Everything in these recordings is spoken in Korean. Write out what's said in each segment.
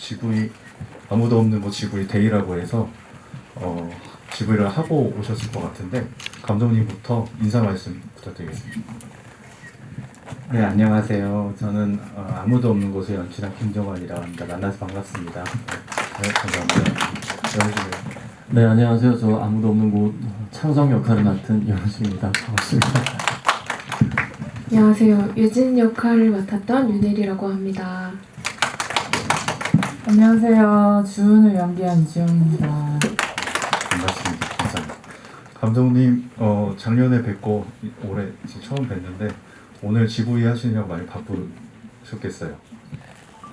GV 아무도 없는 곳 GV 데이라고 해서 GV를 하고 오셨을 것 같은데 감독님부터 인사 말씀 부탁드리겠습니다. 네, 안녕하세요. 저는 아무도 없는 곳에 연출한 김정환이라고 합니다. 만나서 반갑습니다. 네, 감사합니다. 연주님. 네, 안녕하세요. 저 아무도 없는 곳 창성 역할을 맡은 연우수입니다. 반갑습니다. 안녕하세요. 유진 역할을 맡았던 윤혜리라고 합니다. 안녕하세요. 주은을 연기한 이지영입니다. 반갑습니다. 감사합니다. 감독님 작년에 뵙고 올해 이제 처음 뵀는데 오늘 GV 하시느라고 많이 바쁘셨겠어요.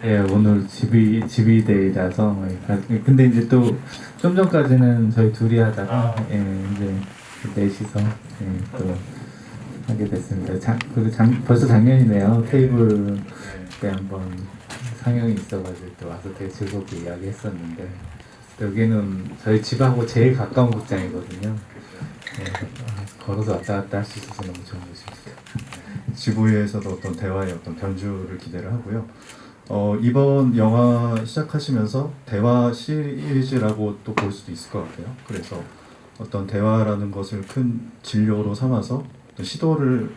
네, 오늘 GV데이라서 근데 이제 또 좀 전까지는 저희 둘이 하다가 이제 넷이서 또 하게 됐습니다. 벌써 작년이네요. 테이블 때 한번 상영이 있어가지고 또 와서 되게 즐겁게 이야기했었는데 여기는 저희 집하고 제일 가까운 극장이거든요. 걸어서 왔다 갔다 할 수 있어서 너무 좋은 곳입니다. GV에서도 어떤 대화의 어떤 변주를 기대를 하고요. 이번 영화 시작하시면서 대화 시리즈라고 또 볼 수도 있을 것 같아요. 그래서 어떤 대화라는 것을 큰 진료로 삼아서 어떤 시도를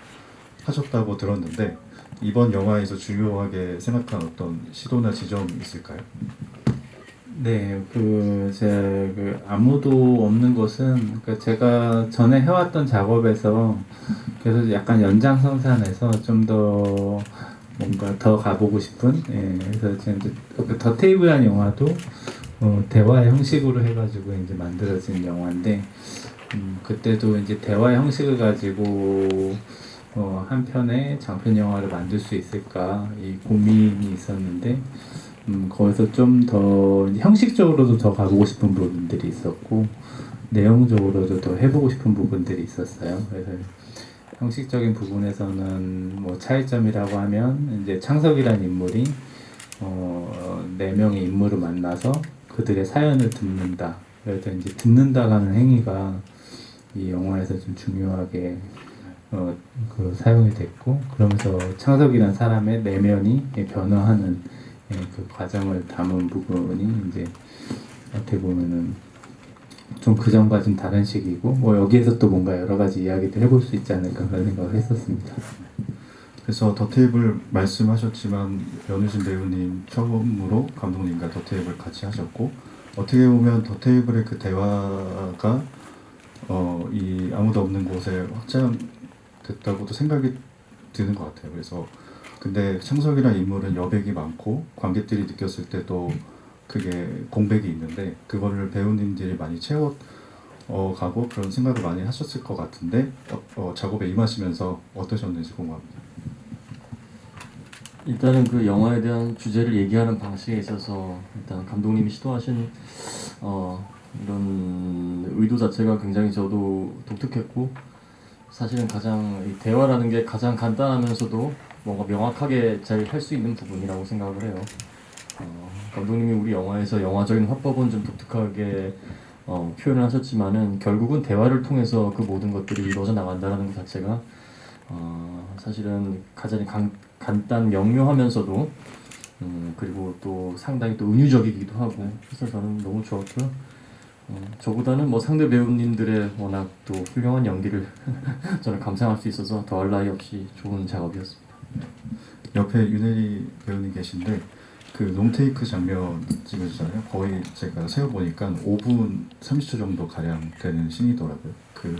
하셨다고 들었는데 이번 영화에서 중요하게 생각한 어떤 시도나 지점이 있을까요? 네, 제가 아무도 없는 곳은 제가 전에 해왔던 작업에서 그래서 약간 연장선상에서 좀 더 뭔가 더 가보고 싶은, 그래서 지금 더 테이블이라는 영화도 대화의 형식으로 해가지고 이제 만들어진 영화인데, 그때도 이제 대화의 형식을 가지고 한 편의 장편 영화를 만들 수 있을까 이 고민이 있었는데. 거기서 좀 더 형식적으로도 더 가보고 싶은 부분들이 있었고 내용적으로도 더 해보고 싶은 부분들이 있었어요. 그래서 형식적인 부분에서는 뭐 차이점이라고 하면 이제 창석이라는 인물이 4명의 인물을 만나서 그들의 사연을 듣는다. 그래서 이제 듣는다라는 행위가 이 영화에서 좀 중요하게 사용이 됐고 그러면서 창석이라는 사람의 내면이 변화하는 그 과정을 담은 부분이 이제 어떻게 보면은 좀 그전과 좀 다른 식이고 뭐 여기에서 또 뭔가 여러 가지 이야기들 해볼 수 있지 않을까 그런 생각을 했었습니다. 그래서 더 테이블 말씀하셨지만 연우진 배우님 처음으로 감독님과 더 테이블 같이 하셨고 어떻게 보면 더 테이블의 그 대화가 이 아무도 없는 곳에 확장됐다고도 생각이 드는 것 같아요. 그래서 근데 창석이라는 인물은 여백이 많고 관객들이 느꼈을 때도 그게 공백이 있는데 그거를 배우님들이 많이 채워가고 그런 생각을 많이 하셨을 것 같은데 작업에 임하시면서 어떠셨는지 궁금합니다. 일단은 그 영화에 대한 주제를 얘기하는 방식에 있어서 일단 감독님이 시도하신 이런 의도 자체가 굉장히 저도 독특했고 사실은 가장 이 대화라는 게 가장 간단하면서도 뭔가 명확하게 잘 할 수 있는 부분이라고 생각을 해요. 감독님이 우리 영화에서 영화적인 화법은 좀 독특하게 표현을 하셨지만은 결국은 대화를 통해서 그 모든 것들이 이루어져 나간다는 것 자체가 사실은 가장 간단 명료하면서도 그리고 또 상당히 또 은유적이기도 하고 그래서 저는 너무 좋았고요. 저보다는 뭐 상대 배우님들의 워낙 또 훌륭한 연기를 저는 감상할 수 있어서 더할 나위 없이 좋은 작업이었습니다. 옆에 윤혜리 배우님 계신데 그 롱테이크 장면 찍으시잖아요. 거의 제가 세어보니까 5분 30초 정도 가량 되는 씬이더라고요. 그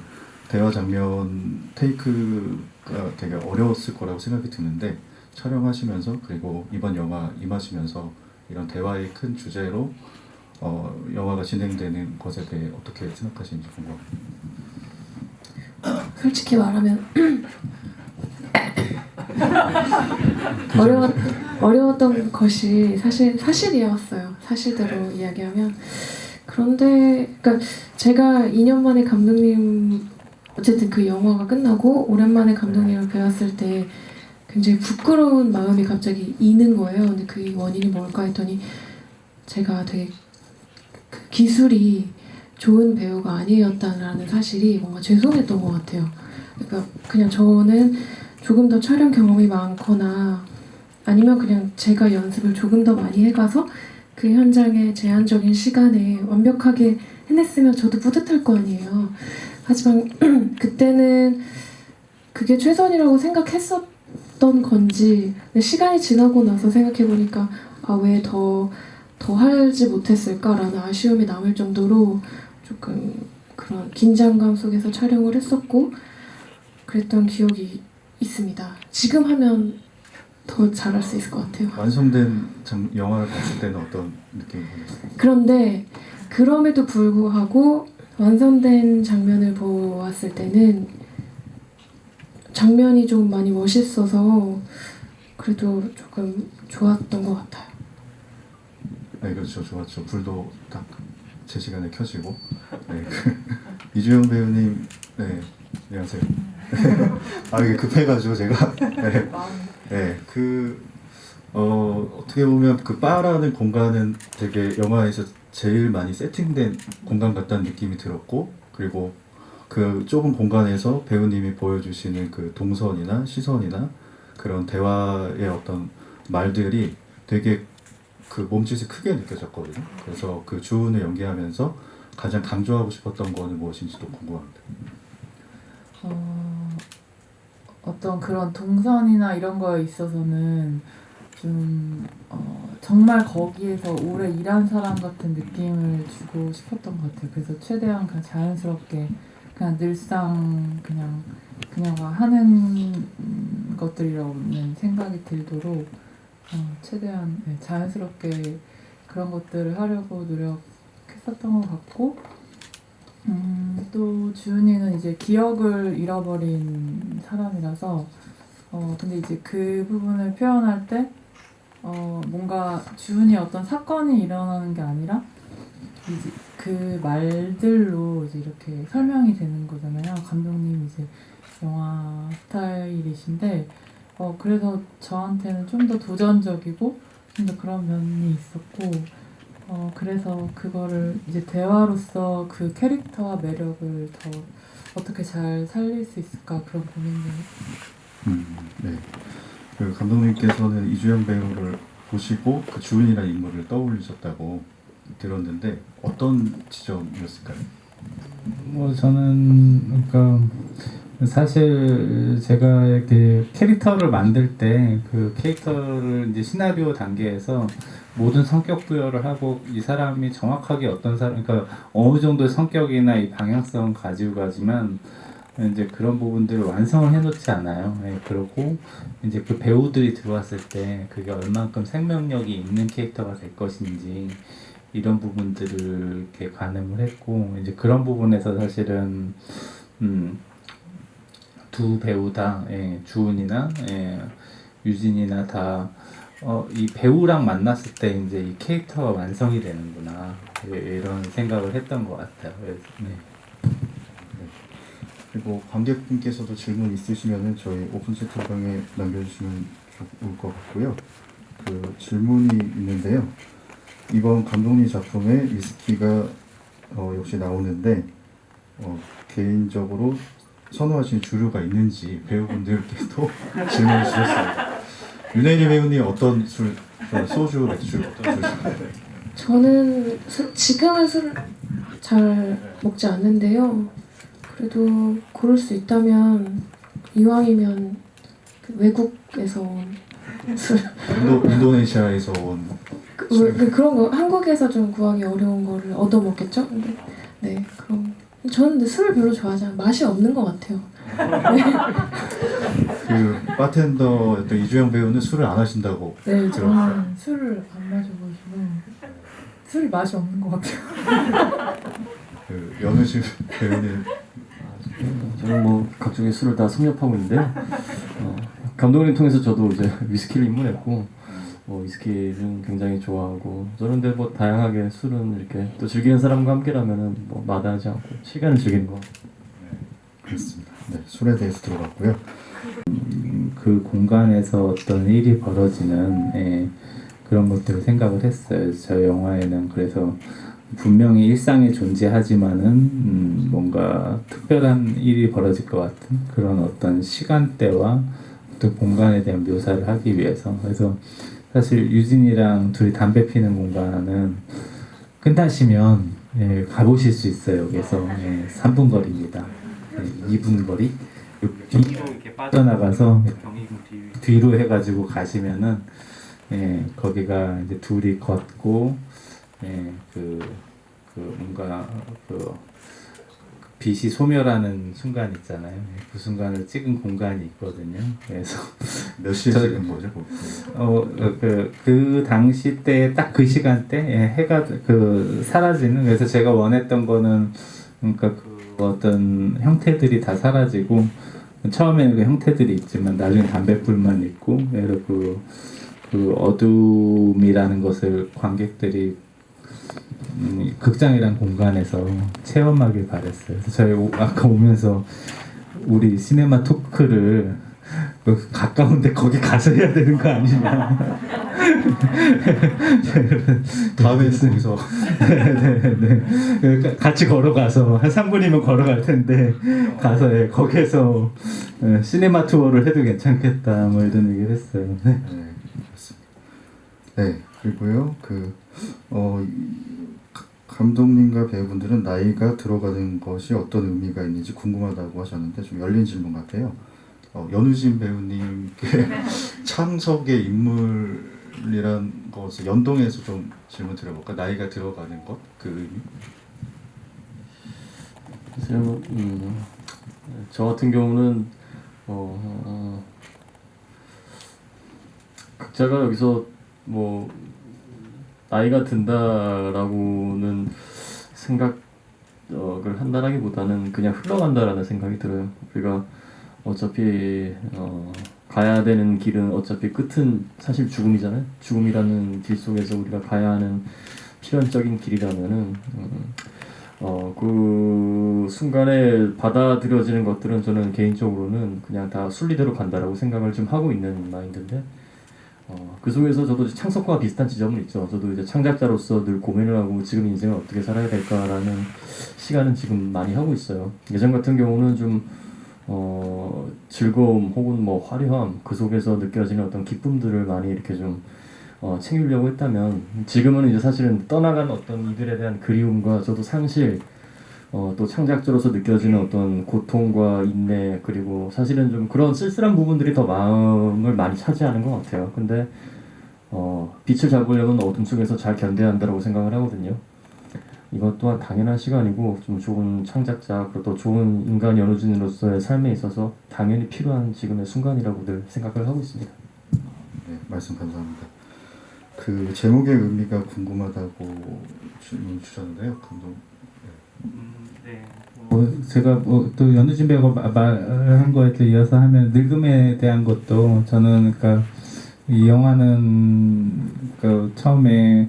대화 장면 테이크가 되게 어려웠을 거라고 생각이 드는데 촬영하시면서 그리고 이번 영화 임하시면서 이런 대화의 큰 주제로 영화가 진행되는 것에 대해 어떻게 생각하시는지 궁금합니다. 솔직히 말하면 어려웠던 것이 사실이었어요. 사실대로 이야기하면. 그런데 그러니까 제가 2년 만에 감독님 어쨌든 그 영화가 끝나고 오랜만에 감독님을 배웠을 때 굉장히 부끄러운 마음이 갑자기 이는 거예요. 근데 그 원인이 뭘까 했더니 제가 되게 그 기술이 좋은 배우가 아니었다는 사실이 뭔가 죄송했던 것 같아요. 그러니까 그냥 저는 조금 더 촬영 경험이 많거나 아니면 그냥 제가 연습을 조금 더 많이 해가서 그 현장의 제한적인 시간에 완벽하게 해냈으면 저도 뿌듯할 거 아니에요. 하지만 그때는 그게 최선이라고 생각했었던 건지 근데 시간이 지나고 나서 생각해보니까 왜 더 하지 못했을까라는 아쉬움이 남을 정도로 조금 그런 긴장감 속에서 촬영을 했었고 그랬던 기억이 있습니다. 지금 하면 더 잘할 수 있을 것 같아요. 완성된 영화를 봤을 때는 어떤 느낌이 드나요? 그런데 그럼에도 불구하고 완성된 장면을 보았을 때는 장면이 좀 많이 멋있어서 그래도 조금 좋았던 것 같아요. 네, 그렇죠. 좋았죠. 불도 딱 제 시간에 켜지고. 네. 이주영 배우님, 네, 안녕하세요. 이게 급해가지고 제가. 네, 네, 어떻게 보면 그 바라는 공간은 되게 영화에서 제일 많이 세팅된 공간 같다는 느낌이 들었고, 그리고 그 좁은 공간에서 배우님이 보여주시는 그 동선이나 시선이나 그런 대화의 어떤 말들이 되게 그 몸짓이 크게 느껴졌거든요. 그래서 그 주은을 연기하면서 가장 강조하고 싶었던 거는 무엇인지도 궁금합니다. 어떤 그런 동선이나 이런 거에 있어서는 좀 정말 거기에서 오래 일한 사람 같은 느낌을 주고 싶었던 것 같아요. 그래서 최대한 그냥 자연스럽게 그냥 늘상 그냥 하는 것들이라고는 생각이 들도록 최대한 자연스럽게 그런 것들을 하려고 노력했었던 것 같고 또 주은이는 이제 기억을 잃어버린 사람이라서 근데 이제 그 부분을 표현할 때 뭔가 주은이 어떤 사건이 일어나는 게 아니라 이제 그 말들로 이제 이렇게 설명이 되는 거잖아요. 감독님 이제 영화 스타일이신데 그래서 저한테는 좀 더 도전적이고 좀 더 그런 면이 있었고 그래서 그거를 이제 대화로서 그 캐릭터와 매력을 더 어떻게 잘 살릴 수 있을까 그런 고민을 네. 그 감독님께서는 이주영 배우를 보시고 그 주은이라는 인물을 떠올리셨다고 들었는데 어떤 지점이었을까요? 뭐 저는 그러니까 사실 제가 이렇게 캐릭터를 만들 때 그 캐릭터를 이제 시나리오 단계에서 모든 성격 부여를 하고 이 사람이 정확하게 어떤 사람, 그러니까 어느 정도의 성격이나 이 방향성 가지고 가지만 이제 그런 부분들을 완성을 해놓지 않아요. 그리고 이제 그 배우들이 들어왔을 때 그게 얼만큼 생명력이 있는 캐릭터가 될 것인지 이런 부분들을 이렇게 가늠을 했고 이제 그런 부분에서 사실은 두 배우 다 주은이나 유진이나 다 이 배우랑 만났을 때 이제 이 캐릭터가 완성이 되는구나 이런 생각을 했던 것 같아요. 그래서, 그리고 관객분께서도 질문 있으시면은 저희 오픈 채팅방에 남겨주시면 좋을 것 같고요. 그 질문이 있는데요. 이번 감독님 작품에 위스키가 역시 나오는데 개인적으로 선호하시는 주류가 있는지 배우분들께도 질문을 주셨습니다. 윤혜리 배우님 어떤 술, 소주, 맥주 어떤 술? 저는 지금은 술 잘 먹지 않는데요. 그래도 고를 수 있다면 이왕이면 그 외국에서 온 술 인도네시아에서 온 그런 거 한국에서 좀 구하기 어려운 거를 얻어 먹겠죠? 근데 네 그럼 저는 근데 술을 별로 좋아하지 않아요. 맛이 없는 것 같아요. 그 바텐더였던 이주영 배우는 술을 안 하신다고 네, 들었어요. 저는 술을 안 마셔가지고 술이 맛이 없는 것 같아요. 그 연우실 배우는 저는 뭐 각종의 술을 다 섭렵하고 있는데요. 감독님 통해서 저도 이제 위스키를 입문했고 위스키는 굉장히 좋아하고 저는 근데 뭐 다양하게 술은 이렇게 또 즐기는 사람과 함께라면은 뭐 마다하지 않고 시간을 즐기는 거. 그렇습니다. 네, 술에 대해서 들어봤고요. 그 공간에서 어떤 일이 벌어지는 그런 것들을 생각을 했어요. 저 영화에는 그래서 분명히 일상에 존재하지만은 뭔가 특별한 일이 벌어질 것 같은 그런 어떤 시간대와 또 공간에 대한 묘사를 하기 위해서 그래서 사실 유진이랑 둘이 담배 피는 공간은 끝나시면 예, 가보실 수 있어요. 여기서 3분 거리입니다. 2분 거리. 뒤로 이렇게 빠져나가서 뒤로 해가지고 가시면은 거기가 이제 둘이 걷고 뭔가 빛이 소멸하는 순간 있잖아요. 그 순간을 찍은 공간이 있거든요. 그래서 몇 시에 찍은 거죠? 그 당시 때 딱 그 시간대 해가 사라지는. 그래서 제가 원했던 거는 그러니까 그 어떤 형태들이 다 사라지고 처음에는 그 형태들이 있지만 나중에 담뱃불만 있고 그 어둠이라는 것을 관객들이 극장이란 공간에서 체험하길 바랬어요. 그래서 저희 아까 오면서 우리 시네마 토크를 가까운데 거기 가서 해야 되는 거 아니냐. 다음에 거기서 네. 같이 걸어가서 한 3분이면 걸어갈 텐데 가서 거기에서 시네마 투어를 해도 괜찮겠다 뭐 이런 얘기를 했어요. 네. 네, 그렇습니다. 네, 그리고요 감독님과 배우분들은 나이가 들어가는 것이 어떤 의미가 있는지 궁금하다고 하셨는데 좀 열린 질문 같아요. 연우진 배우님께 창석의 인물이란 것을 연동해서 좀 질문 드려볼까? 나이가 들어가는 것? 그 의미? 글쎄요, 저 같은 경우는 각자가 여기서 뭐 나이가 든다라고는 생각을 한다라기보다는 그냥 흘러간다라는 생각이 들어요. 우리가 어차피 가야 되는 길은 어차피 끝은 사실 죽음이잖아요. 죽음이라는 길 속에서 우리가 가야 하는 필연적인 길이라면은 그 순간에 받아들여지는 것들은 저는 개인적으로는 그냥 다 순리대로 간다라고 생각을 좀 하고 있는 마인드인데 그 속에서 저도 창석과 비슷한 지점은 있죠. 저도 이제 창작자로서 늘 고민을 하고 지금 인생을 어떻게 살아야 될까라는 시간은 지금 많이 하고 있어요. 예전 같은 경우는 좀 즐거움 혹은 뭐 화려함 그 속에서 느껴지는 어떤 기쁨들을 많이 이렇게 좀 챙기려고 했다면 지금은 이제 사실은 떠나간 어떤 이들에 대한 그리움과 저도 상실 또 창작자로서 느껴지는 어떤 고통과 인내 그리고 사실은 좀 그런 쓸쓸한 부분들이 더 마음을 많이 차지하는 것 같아요. 근데 빛을 잡으려면 어둠 속에서 잘 견뎌야 한다고 생각을 하거든요. 이것 또한 당연한 시간이고 좀 좋은 창작자 그리고 또 좋은 인간 연우진으로서의 삶에 있어서 당연히 필요한 지금의 순간이라고 늘 생각을 하고 있습니다. 네, 말씀 감사합니다. 그 제목의 의미가 궁금하다고 질문 주셨는데요, 감독. 네. 제가 또 연우진 배우가 말한 거에 또 이어서 하면 늙음에 대한 것도 저는 그러니까 이 영화는 처음에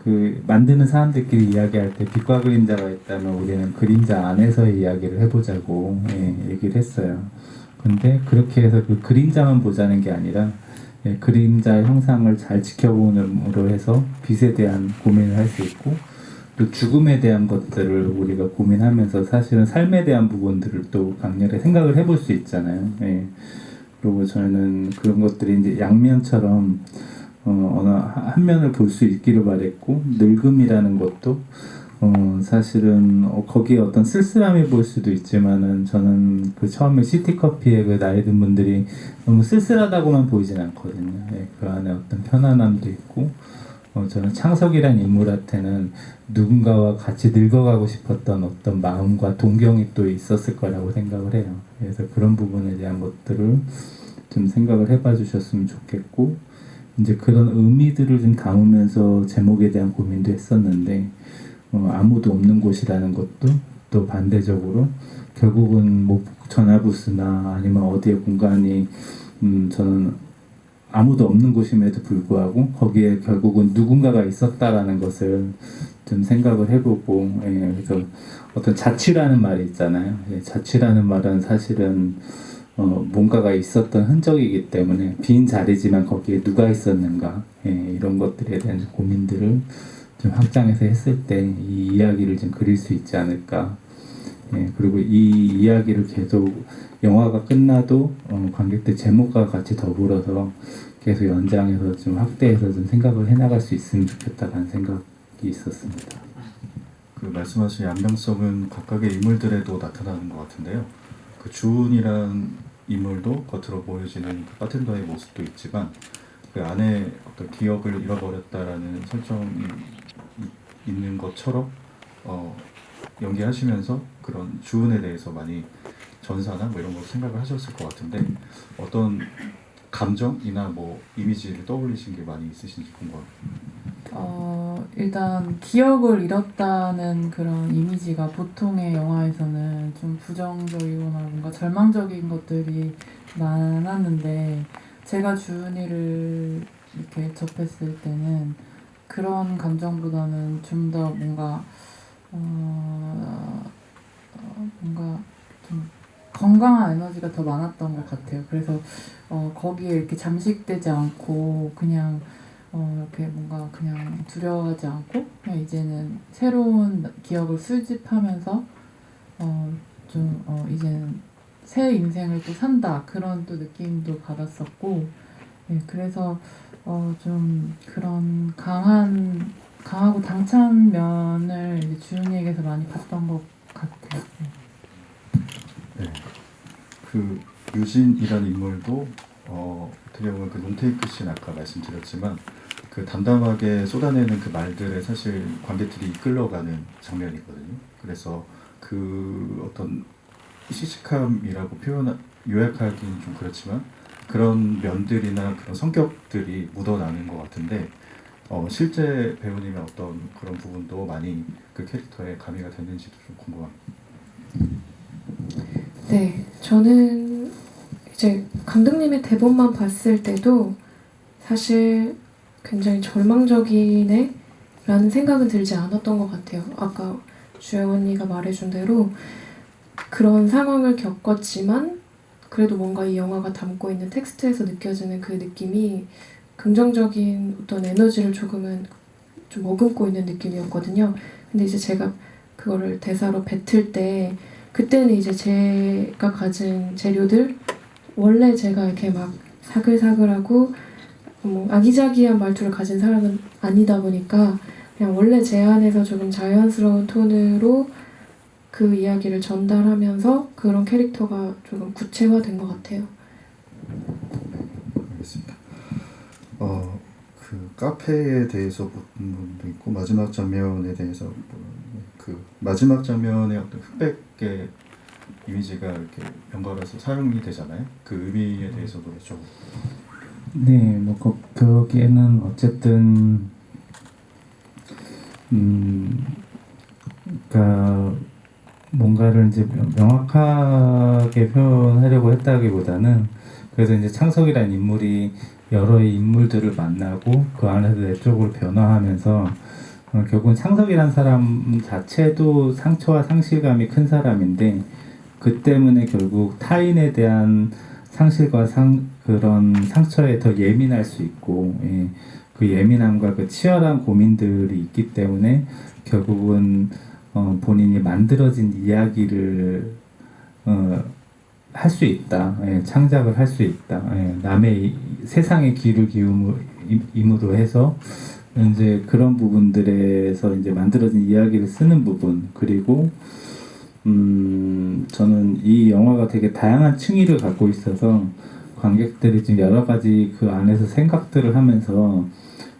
그 만드는 사람들끼리 이야기할 때 빛과 그림자가 있다면 우리는 그림자 안에서의 이야기를 해보자고 얘기를 했어요. 근데 그렇게 해서 그 그림자만 보자는 게 아니라 그림자 형상을 잘 지켜보므로 해서 빛에 대한 고민을 할 수 있고 또 죽음에 대한 것들을 우리가 고민하면서 사실은 삶에 대한 부분들을 또 강렬하게 생각을 해볼 수 있잖아요. 그리고 저는 그런 것들이 이제 양면처럼 어느 한 면을 볼 수 있기를 바랬고 늙음이라는 것도 사실은 거기에 어떤 쓸쓸함이 보일 수도 있지만은 저는 그 처음에 시티커피의 그 나이 든 분들이 너무 쓸쓸하다고만 보이진 않거든요. 그 안에 어떤 편안함도 있고 저는 창석이란 인물한테는 누군가와 같이 늙어가고 싶었던 어떤 마음과 동경이 또 있었을 거라고 생각을 해요. 그래서 그런 부분에 대한 것들을 좀 생각을 해봐 주셨으면 좋겠고 이제 그런 의미들을 좀 담으면서 제목에 대한 고민도 했었는데 아무도 없는 곳이라는 것도 또 반대적으로 결국은 뭐 전화부스나 아니면 어디의 공간이 저는 아무도 없는 곳임에도 불구하고 거기에 결국은 누군가가 있었다라는 것을 좀 생각을 해보고 그래서 어떤 자취라는 말이 있잖아요. 자취라는 말은 사실은 뭔가가 있었던 흔적이기 때문에 빈 자리지만 거기에 누가 있었는가 이런 것들에 대한 고민들을 좀 확장해서 했을 때 이 이야기를 좀 그릴 수 있지 않을까 예, 그리고 이 이야기를 계속 영화가 끝나도 관객들 제목과 같이 더불어서 계속 연장해서 좀 확대해서 좀 생각을 해나갈 수 있으면 좋겠다라는 생각이 있었습니다. 그 말씀하신 양면성은 각각의 인물들에도 나타나는 것 같은데요. 그 주은이란 인물도 겉으로 보여지는 그 바텐더의 모습도 있지만 그 안에 어떤 기억을 잃어버렸다라는 설정이 있는 것처럼 연기하시면서 그런 주은에 대해서 많이 전사나 뭐 이런 거 생각을 하셨을 것 같은데 어떤 감정이나 뭐 이미지를 떠올리신 게 많이 있으신지 궁금합니다. 일단 기억을 잃었다는 그런 이미지가 보통의 영화에서는 좀 부정적이거나 뭔가 절망적인 것들이 많았는데 제가 주은이를 이렇게 접했을 때는 그런 감정보다는 좀 더 뭔가 뭔가 좀 건강한 에너지가 더 많았던 것 같아요. 그래서 거기에 이렇게 잠식되지 않고 그냥 이렇게 뭔가 그냥 두려워하지 않고 그냥 이제는 새로운 기억을 수집하면서 이제는 새 인생을 또 산다 그런 또 느낌도 받았었고 네, 그래서 좀 그런 강하고 당찬 면을 이제 주은이에게서 많이 봤던 것 같아요. 네. 그 유진이라는 인물도 어떻게 보면 그 논테이크 씬 아까 말씀드렸지만 그 담담하게 쏟아내는 그 말들에 사실 관객들이 이끌려가는 장면이거든요. 그래서 그 어떤 시식함이라고 요약하기는 좀 그렇지만 그런 면들이나 그런 성격들이 묻어나는 것 같은데 실제 배우님의 어떤 그런 부분도 많이 그 캐릭터에 가미가 됐는지도 좀 궁금합니다. 네, 저는 이제 감독님의 대본만 봤을 때도 사실 굉장히 절망적이네 라는 생각은 들지 않았던 것 같아요. 아까 주영 언니가 말해준 대로 그런 상황을 겪었지만 그래도 뭔가 이 영화가 담고 있는 텍스트에서 느껴지는 그 느낌이 긍정적인 어떤 에너지를 조금은 좀 머금고 있는 느낌이었거든요. 근데 이제 제가 그거를 대사로 뱉을 때 그때는 이제 제가 가진 재료들 원래 제가 이렇게 막 사글사글하고 뭐 아기자기한 말투를 가진 사람은 아니다 보니까 그냥 원래 제 안에서 조금 자연스러운 톤으로 그 이야기를 전달하면서 그런 캐릭터가 조금 구체화된 것 같아요. 알겠습니다. 그 카페에 대해서 묻는 부분도 있고 마지막 장면에 대해서 그 마지막 장면의 어떤 흑백의 이미지가 이렇게 연결해서 사용이 되잖아요. 그 의미에 대해서도 좀. 네, 뭐 거기에는 어쨌든 그러니까 뭔가를 이제 명확하게 표현하려고 했다기보다는 그래서 이제 창석이라는 인물이 여러 인물들을 만나고 그 안에서 내적으로 변화하면서 결국은 창석이라는 사람 자체도 상처와 상실감이 큰 사람인데 그 때문에 결국 타인에 대한 상실과 그런 상처에 더 예민할 수 있고 그 예민함과 그 치열한 고민들이 있기 때문에 결국은 본인이 만들어진 이야기를 할 수 있다. 창작을 할 수 있다. 남의 세상에 귀를 기울임으로 해서 이제 그런 부분들에서 이제 만들어진 이야기를 쓰는 부분 그리고 저는 이 영화가 되게 다양한 층위를 갖고 있어서 관객들이 지금 여러 가지 그 안에서 생각들을 하면서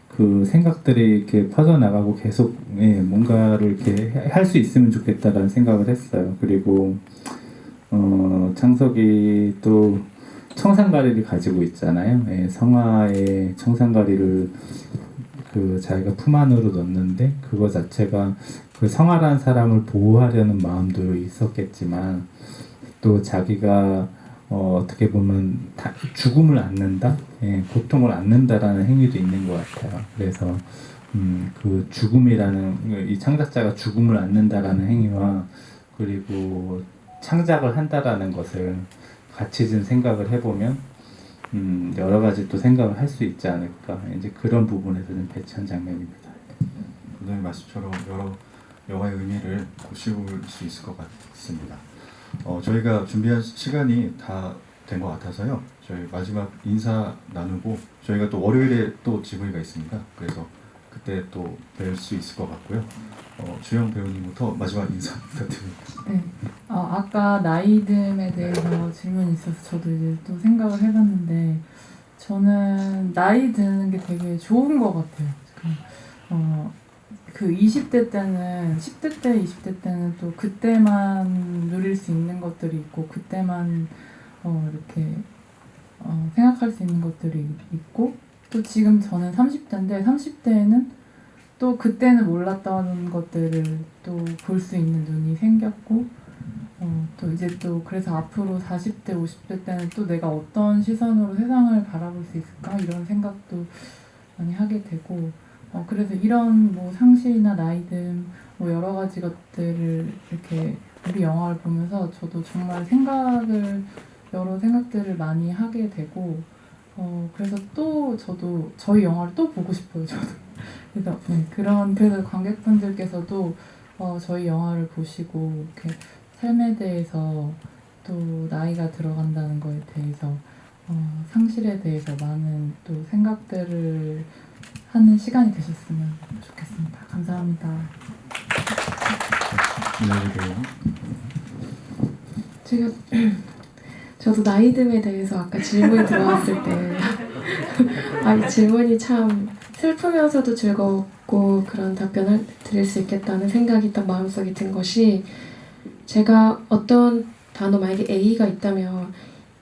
그 생각들이 이렇게 퍼져나가고 계속 뭔가를 이렇게 할 수 있으면 좋겠다라는 생각을 했어요. 그리고 창석이 또 청산가리를 가지고 있잖아요. 성화의 청산가리를 그 자기가 품 안으로 넣는데 그거 자체가 그 성화라는 사람을 보호하려는 마음도 있었겠지만 또 자기가 어떻게 보면 죽음을 안는다, 고통을 안는다라는 행위도 있는 것 같아요. 그래서 그 죽음이라는 이 창작자가 죽음을 안는다라는 행위와 그리고 창작을 한다라는 것을 같이 좀 생각을 해보면 여러 가지 또 생각을 할 수 있지 않을까 이제 그런 부분에서 좀 배치한 장면입니다. 오늘 말씀처럼 여러 영화의 의미를 보실 수 있을 것 같습니다. 저희가 준비한 시간이 다 된 것 같아서요. 저희 마지막 인사 나누고 저희가 또 월요일에 또 GV가 있습니다. 그래서 그때 또 뵐 수 있을 것 같고요. 주영 배우님부터 마지막 인사 부탁드립니다. 네. 아까 나이듦에 대해서 질문이 있어서 저도 이제 또 생각을 해봤는데 저는 나이 드는 게 되게 좋은 것 같아요. 그 20대 때는 10대 때, 20대 때는 또 그때만 누릴 수 있는 것들이 있고 그때만 이렇게 생각할 수 있는 것들이 있고 또 지금 저는 30대인데 30대에는 또 그때는 몰랐던 것들을 또 볼 수 있는 눈이 생겼고 또 이제 또 그래서 앞으로 40대, 50대 때는 또 내가 어떤 시선으로 세상을 바라볼 수 있을까 이런 생각도 많이 하게 되고 그래서 이런 뭐 상실이나 나이듦 뭐 여러 가지 것들을 이렇게 우리 영화를 보면서 저도 정말 여러 생각들을 많이 하게 되고 그래서 또 저도 저희 영화를 또 보고 싶어요. 저도 그래서 그래서 관객분들께서도 저희 영화를 보시고 이렇게 삶에 대해서 또 나이가 들어간다는 거에 대해서 상실에 대해서 많은 또 생각들을 하는 시간이 되셨으면 좋겠습니다. 감사합니다. 제가 저도 나이듦에 대해서 아까 질문이 들어왔을 때 이 질문이 참 슬프면서도 즐겁고 그런 답변을 드릴 수 있겠다는 생각이 딱 마음속에 든 것이 제가 어떤 단어 만약에 A가 있다면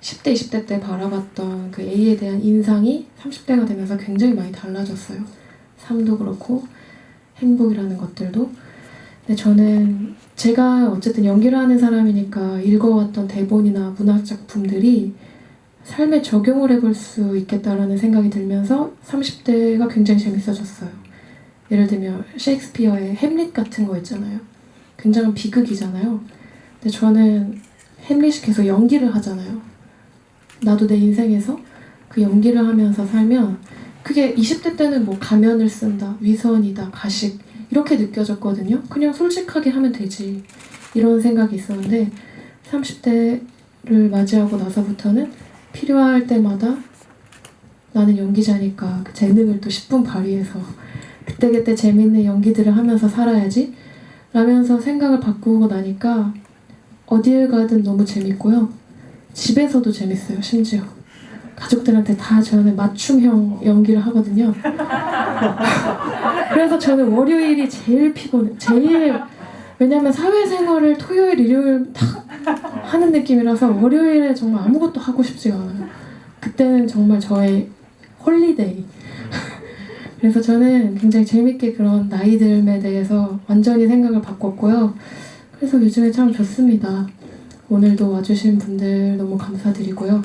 10대, 20대 때 바라봤던 그 A에 대한 인상이 30대가 되면서 굉장히 많이 달라졌어요. 삶도 그렇고 행복이라는 것들도. 근데 저는 제가 어쨌든 연기를 하는 사람이니까 읽어왔던 대본이나 문학 작품들이 삶에 적용을 해볼 수 있겠다라는 생각이 들면서 30대가 굉장히 재밌어졌어요. 예를 들면 셰익스피어의 햄릿 같은 거 있잖아요. 굉장한 비극이잖아요. 근데 저는 햄릿이 계속 연기를 하잖아요. 나도 내 인생에서 그 연기를 하면서 살면 그게 20대 때는 뭐 가면을 쓴다, 위선이다, 가식 이렇게 느껴졌거든요. 그냥 솔직하게 하면 되지 이런 생각이 있었는데 30대를 맞이하고 나서부터는 필요할 때마다 나는 연기자니까 그 재능을 또 10분 발휘해서 그때그때 재밌는 연기들을 하면서 살아야지 라면서 생각을 바꾸고 나니까 어딜 가든 너무 재밌고요. 집에서도 재밌어요. 심지어 가족들한테 다 저는 맞춤형 연기를 하거든요. 그래서 저는 월요일이 제일 피곤해. 왜냐면 사회생활을 토요일, 일요일 다 하는 느낌이라서 월요일에 정말 아무것도 하고 싶지가 않아요. 그때는 정말 저의 홀리데이. 그래서 저는 굉장히 재밌게 그런 나이듦에 대해서 완전히 생각을 바꿨고요. 그래서 요즘에 참 좋습니다. 오늘도 와주신 분들 너무 감사드리고요.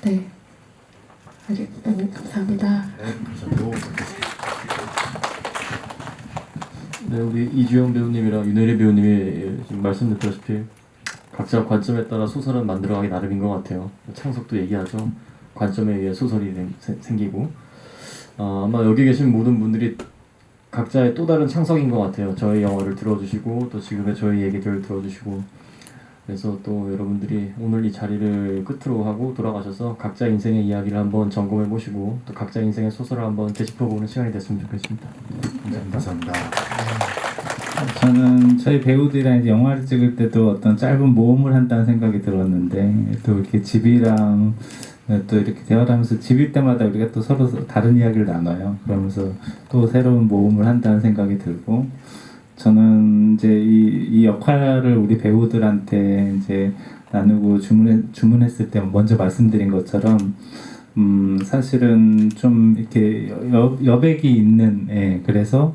네, 감사합니다. 네, 우리 이주영 배우님이랑 윤혜리 배우님이 지금 말씀드렸다시피 각자 관점에 따라 소설은 만들어가기 나름인 것 같아요. 창석도 얘기하죠. 관점에 의해 소설이 생기고 아마 여기 계신 모든 분들이 각자의 또 다른 창석인 것 같아요. 저희 영화를 들어주시고 또 지금의 저희 얘기들을 들어주시고 그래서 또 여러분들이 오늘 이 자리를 끝으로 하고 돌아가셔서 각자 인생의 이야기를 한번 점검해 보시고 또 각자 인생의 소설을 한번 되짚어 보는 시간이 됐으면 좋겠습니다. 감사합니다. 저는 저희 배우들이랑 이제 영화를 찍을 때도 어떤 짧은 모험을 한다는 생각이 들었는데 또 이렇게 집이랑 또 이렇게 대화를 하면서 집일 때마다 우리가 또 서로 다른 이야기를 나눠요. 그러면서 또 새로운 모험을 한다는 생각이 들고 저는 이제 이 역할을 우리 배우들한테 이제 나누고 주문했을 때 먼저 말씀드린 것처럼 사실은 좀 이렇게 여백이 있는 그래서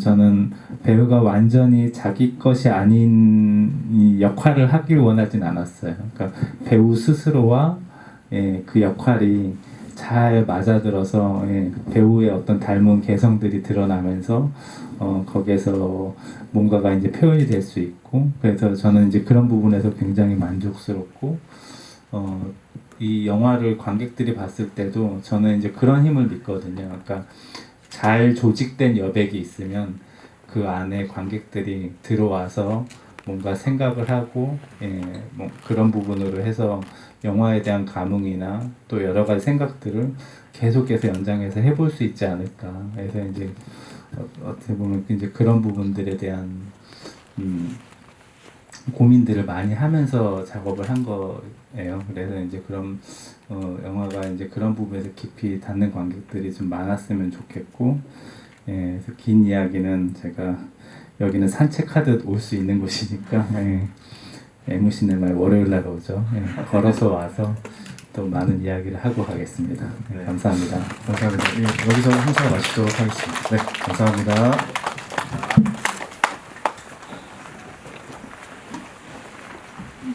저는 배우가 완전히 자기 것이 아닌 이 역할을 하길 원하진 않았어요. 그러니까 배우 스스로와 그 역할이 잘 맞아들어서 배우의 어떤 닮은 개성들이 드러나면서 거기에서 뭔가가 이제 표현이 될 수 있고 그래서 저는 이제 그런 부분에서 굉장히 만족스럽고 이 영화를 관객들이 봤을 때도 저는 이제 그런 힘을 믿거든요. 그러니까 잘 조직된 여백이 있으면 그 안에 관객들이 들어와서 뭔가 생각을 하고 뭐 그런 부분으로 해서 영화에 대한 감흥이나 또 여러 가지 생각들을 계속해서 연장해서 해볼 수 있지 않을까. 그래서 이제 어떻게 보면 이제 그런 부분들에 대한 고민들을 많이 하면서 작업을 한 거예요. 그래서 이제 그런 영화가 이제 그런 부분에서 깊이 닿는 관객들이 좀 많았으면 좋겠고, 그래서 긴 이야기는 제가 여기는 산책하듯 올 수 있는 곳이니까 애무시네마에 월요일 날 오죠. 걸어서 와서 또 많은 이야기를 하고 가겠습니다. 네. 감사합니다. 감사합니다. 예, 여기서 행사가 마치도록 하겠습니다. 네, 감사합니다.